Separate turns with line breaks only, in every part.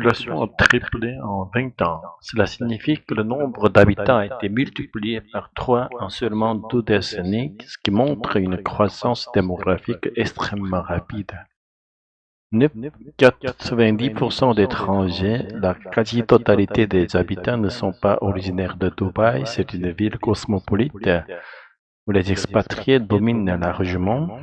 population a triplé en 20 ans. Cela signifie que le nombre d'habitants a été multiplié par 3 en seulement 2 décennies, ce qui montre une croissance démographique extrêmement rapide. 90% d'étrangers, la quasi-totalité des habitants ne sont pas originaires de Dubaï. C'est une ville cosmopolite où les expatriés dominent largement.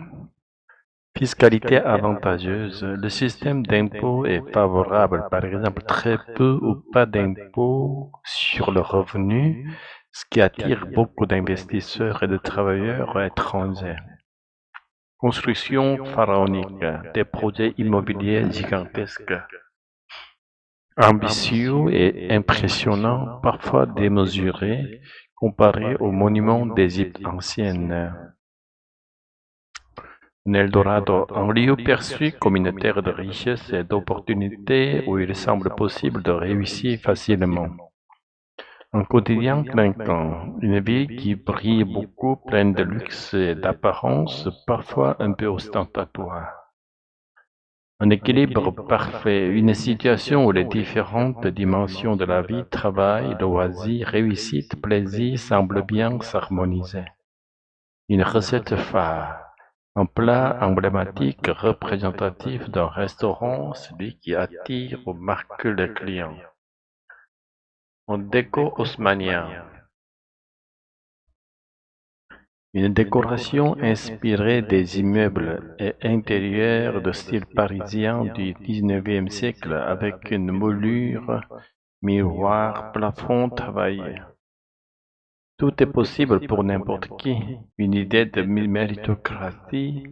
Fiscalité avantageuse. Le système d'impôt est favorable, par exemple très peu ou pas d'impôts sur le revenu, ce qui attire beaucoup d'investisseurs et de travailleurs étrangers. Construction pharaonique, des projets immobiliers gigantesques, ambitieux et impressionnants, parfois démesurés, comparés aux monuments d'Égypte ancienne. Un Eldorado, un lieu perçu comme une terre de richesse et d'opportunités où il semble possible de réussir facilement. Un quotidien clinquant, une ville qui brille beaucoup, pleine de luxe et d'apparence, parfois un peu ostentatoire. Un équilibre parfait, une situation où les différentes dimensions de la vie, travail, loisirs, réussite, plaisir semblent bien s'harmoniser. Une recette phare. Un plat emblématique représentatif d'un restaurant, celui qui attire ou marque le client. Un déco haussmannien. Une décoration inspirée des immeubles et intérieurs de style parisien du XIXe siècle avec une moulure, miroir, plafond travaillé. Tout est possible pour n'importe qui. Une idée de méritocratie,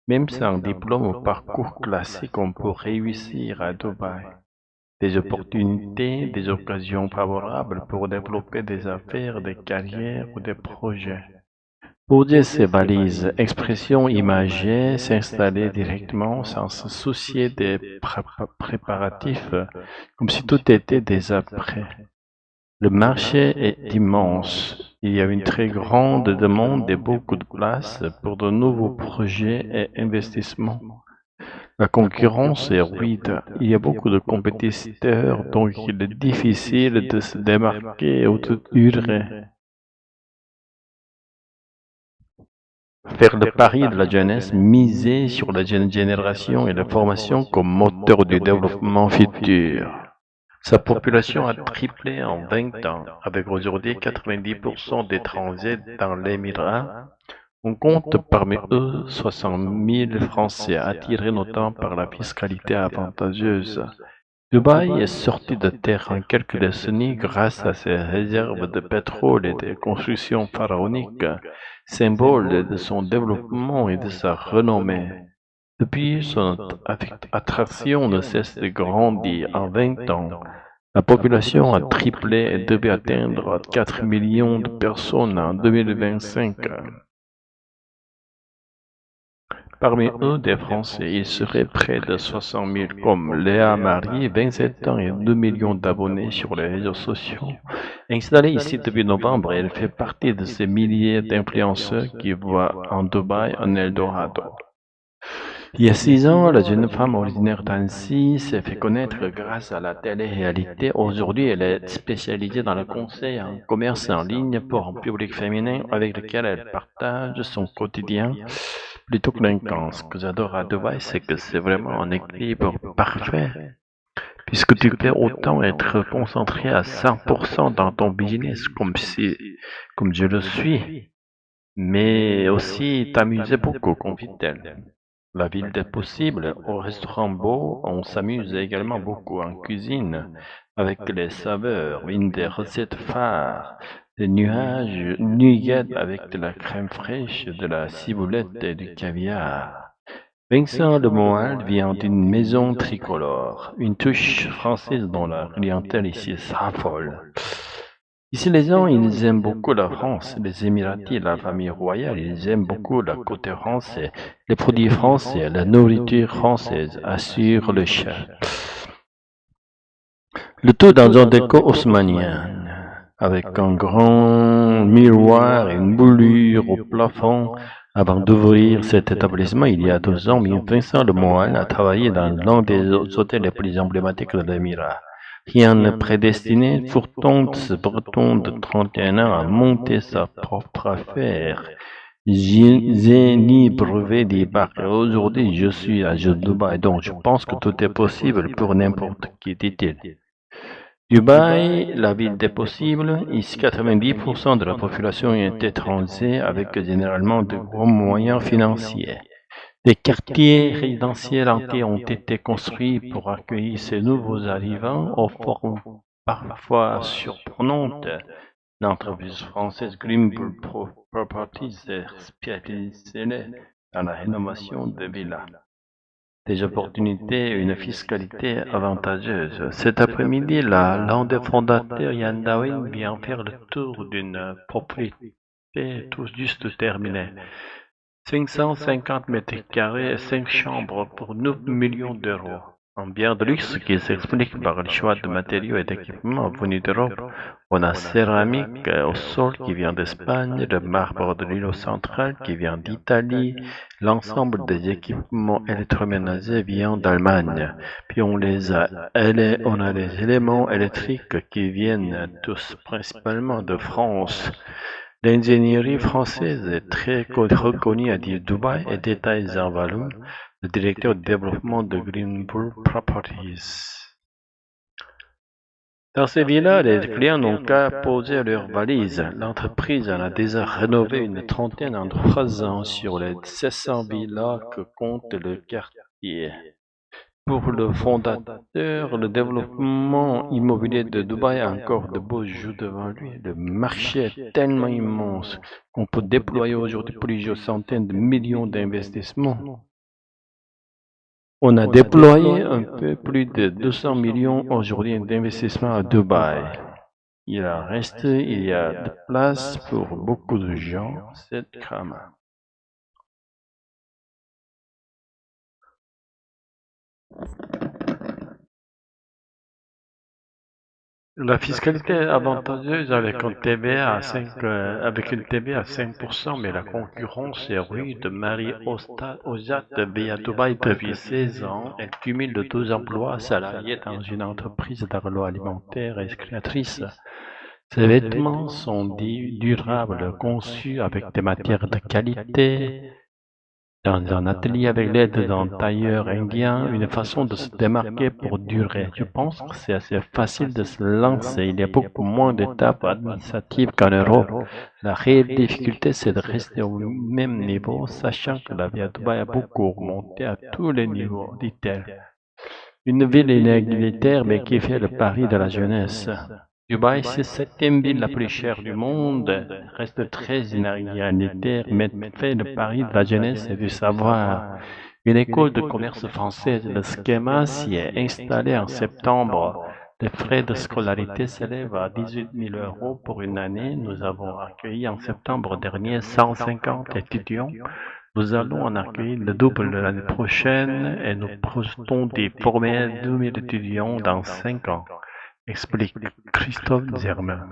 même sans diplôme ou parcours classique, on peut réussir à Dubaï. Des opportunités, des occasions favorables pour développer des affaires, des carrières ou des projets. Poser ses valises, expression imagée, s'installer directement sans se soucier des préparatifs, comme si tout était déjà prêt. Le marché est immense. Il y a une très grande demande et beaucoup de place pour de nouveaux projets et investissements. La concurrence est rude. Il y a beaucoup de compétiteurs, donc il est difficile de se démarquer ou de durer. Faire le pari de la jeunesse, miser sur la jeune génération et la formation comme moteur du développement futur. Sa population a triplé en 20 ans, avec aujourd'hui 90% d'étrangers dans l'Émirat. On compte parmi eux 60 000 Français, attirés notamment par la fiscalité avantageuse. Dubaï est sorti de terre en quelques décennies grâce à ses réserves de pétrole et des constructions pharaoniques, symbole de son développement et de sa renommée. Depuis, son attraction ne cesse de grandir. En 20 ans, la population a triplé et devait atteindre 4 millions de personnes en 2025. Parmi eux, des Français, il serait près de 60 000, comme Léa Marie, 27 ans et 2 millions d'abonnés sur les réseaux sociaux. Installée ici depuis novembre, elle fait partie de ces milliers d'influenceurs qui voient en Dubaï un Eldorado. Il y a 6 ans, la jeune femme originaire d'Annecy s'est fait connaître grâce à la télé-réalité. Aujourd'hui, elle est spécialisée dans le conseil en commerce en ligne pour un public féminin avec lequel elle partage son quotidien plutôt clinquant. Ce que j'adore à Dubaï, c'est que c'est vraiment un équilibre parfait, puisque tu peux autant être concentré à 100% dans ton business, comme je le suis, mais aussi t'amuser beaucoup, confie-t-elle. La ville des possibles, au restaurant beau, on s'amuse également beaucoup en cuisine, avec les saveurs, une des recettes phares, des nuggets avec de la crème fraîche, de la ciboulette et du caviar. Vincent Lemoine vient d'une maison tricolore, une touche française dont la clientèle ici s'affole. Ici, les gens, ils aiment beaucoup la France, les Émiratis, la famille royale, ils aiment beaucoup la côte française, les produits français, la nourriture française, assure le chef. Le tout dans un décor haussmannien, avec un grand miroir et une moulure au plafond, Avant d'ouvrir cet établissement, il y a 2 ans, Vincent Lemoine a travaillé dans l'un des hôtels les plus emblématiques de l'Émirat. Rien ne prédestiné, pourtant ce breton de 31 ans a monté sa propre affaire. J'ai ni brevet ni bac. Aujourd'hui, je suis à Dubaï, donc je pense que tout est possible pour n'importe qui, dit-il. Dubaï, la ville des possibles, ici 90% de la population est étrangère avec généralement de gros moyens financiers. Des quartiers résidentiels entiers ont été construits pour accueillir ces nouveaux arrivants aux formes parfois surprenantes. L'entreprise française Greenbull Properties est spécialisée dans la rénovation de villas. Des opportunités et une fiscalité avantageuse. Cet après-midi, l'un des fondateurs, Yann Dawin, vient faire le tour d'une propriété tout juste terminée. 550 mètres carrés et 5 chambres pour 9 millions d'euros. Un bien de luxe qui s'explique par le choix de matériaux et d'équipements venus d'Europe. On a céramique au sol qui vient d'Espagne, le marbre de l'îlot central qui vient d'Italie, l'ensemble des équipements électroménagers vient d'Allemagne. Puis on a les éléments électriques qui viennent tous principalement de France. L'ingénierie française est très reconnue à Dubaï et détaille Jean Vallon, le directeur de développement de Greenbull Properties. Dans ces villas, les clients n'ont qu'à poser leurs valises. L'entreprise en a déjà rénové une trentaine en 3 ans sur les 700 villas que compte le quartier. Pour le fondateur, le développement immobilier de Dubaï a encore de beaux jours devant lui. Le marché est tellement immense qu'on peut déployer aujourd'hui plusieurs centaines de millions d'investissements. On a déployé un peu plus de 200 millions aujourd'hui d'investissements à Dubaï. Il y a de place pour beaucoup de gens, c'est crame. La fiscalité est avantageuse avec une TVA à 5%, mais la concurrence est rude. Marie Ozat vit à Dubaï depuis 16 ans. Elle cumule de 12 emplois salariés dans une entreprise d'agroalimentaire et créatrice. Ses vêtements sont durables, conçus avec des matières de qualité. Dans un atelier avec l'aide d'un tailleur indien, une façon de se démarquer pour durer. Je pense que c'est assez facile de se lancer. Il y a beaucoup moins d'étapes administratives qu'en Europe. La réelle difficulté, c'est de rester au même niveau, sachant que la vie à Dubaï a beaucoup augmenté à tous les niveaux, dit-elle. Une ville inégalitaire, mais qui fait le pari de la jeunesse. Dubaï, c'est la 7e ville la plus chère du monde, reste très inégalitaire, mais fait le pari de la jeunesse et du savoir. Une école de commerce française, le Schema, s'y est installée en septembre. Les frais de scolarité s'élèvent à 18 000 euros pour une année. Nous avons accueilli en septembre dernier 150 étudiants. Nous allons en accueillir le double l'année prochaine et nous projetons d'y former 2000 étudiants dans 5 ans, explique Christophe Zermain.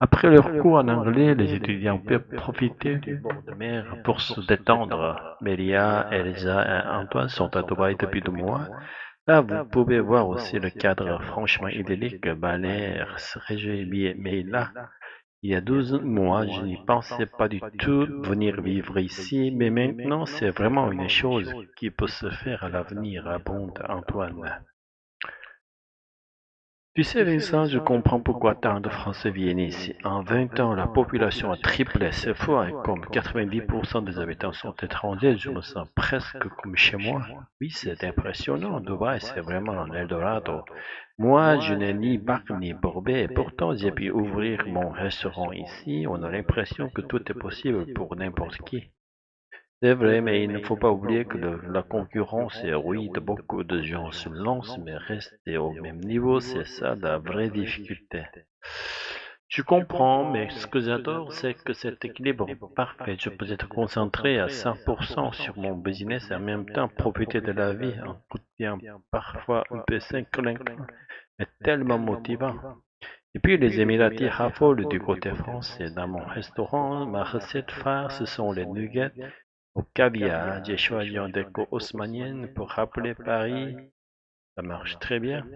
Après leur cours en anglais, les étudiants peuvent profiter du bord de mer pour se détendre. Mélia, Elsa et Antoine sont à Dubaï depuis 2 mois. Là, vous pouvez voir aussi le cadre franchement idyllique, balnéaire, se réjouir. Mais là, il y a 12 mois, je n'y pensais pas du tout venir vivre ici, mais maintenant, c'est vraiment une chose qui peut se faire à l'avenir, abonde Antoine. Tu sais, Vincent, je comprends pourquoi tant de Français viennent ici. En 20 ans, la population a triplé. C'est fou, et comme 90% des habitants sont étrangers, je me sens presque comme chez moi. Oui, c'est impressionnant. Dubaï, c'est vraiment un Eldorado. Moi, je n'ai ni bac ni brevet, et pourtant j'ai pu ouvrir mon restaurant ici. On a l'impression que tout est possible pour n'importe qui. C'est vrai, mais il ne faut pas oublier que la concurrence est rude. Beaucoup de gens se lancent, mais rester au même niveau, c'est ça la vraie difficulté. Je comprends, mais ce que j'adore, c'est que cet équilibre est parfait. Je peux être concentré à 100% sur mon business et en même temps profiter de la vie en quotidien parfois un peu clinquant, mais tellement motivant. Et puis les Émiratis raffolent du côté français. Dans mon restaurant, ma recette phare, ce sont les nuggets Au caviar, j'ai choisi un déco haussmannienne pour rappeler Paris. Ça marche très bien.